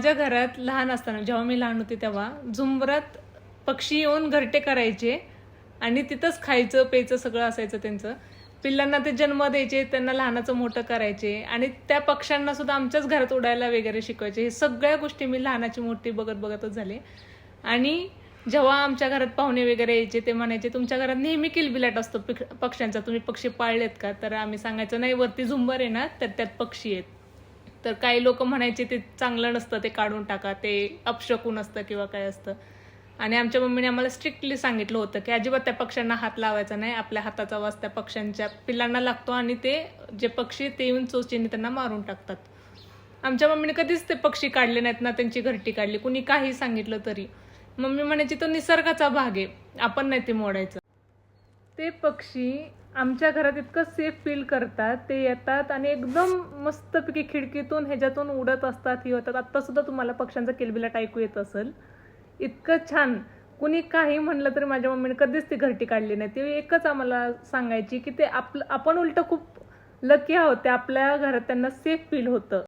माझ्या घरात लहान असताना, जेव्हा मी लहान होते तेव्हा झुंबरात पक्षी येऊन घरटे करायचे आणि तिथंच खायचं प्यायचं सगळं असायचं त्यांचं. पिल्लांना ते जन्म द्यायचे, त्यांना लहानाचं मोठं करायचे आणि त्या पक्ष्यांना सुद्धा आमच्याच घरात उडायला वगैरे शिकवायचे. हे सगळ्या गोष्टी मी लहानाची मोठी बघत बघतच झाले. आणि जेव्हा आमच्या घरात पाहुणे वगैरे यायचे ते म्हणायचे, तुमच्या घरात नेहमी किलबिलाट असतो पक्ष्यांचा, तुम्ही पक्षी पाळलेत का? तर आम्ही सांगायचं, नाही, वरती झुंबर आहे ना, तर त्यात पक्षी आहेत. तर काही लोक म्हणायचे ते चांगलं नसतं, ते काढून टाका, ते अपशकून असतं किंवा काय असतं. आणि आमच्या मम्मीने आम्हाला स्ट्रिक्टली सांगितलं होतं की अजिबात त्या पक्ष्यांना हात लावायचा नाही. आपल्या हाताचा वास त्या पक्ष्यांच्या पिल्लांना लागतो आणि ते जे पक्षी ते येऊन चोचीने त्यांना मारून टाकतात. आमच्या मम्मीने कधीच ते पक्षी काढले नाहीत ना त्यांची घरटी काढली, कुणी काही सांगितलं तरी. मम्मी म्हणायची तो निसर्गाचा भाग आहे, आपण नाही ते मोडायचं. ते पक्षी आमच्या घरात इतकं सेफ फील करतात, ते येतात आणि एकदम मस्तपैकी खिडकीतून ह्याच्यातून उडत असतात, हे होतात. आत्ता सुद्धा तुम्हाला पक्ष्यांचा किलबिलाट ऐकू येत असेल. इतकं छान. कुणी काही म्हणलं तरी माझ्या मम्मीने कधीच ती घरटी काढली नाही. ती एकच आम्हाला सांगायची की ते आपण उलट खूप लकी आहोत, ते आपल्या घरात त्यांना सेफ फील होतं.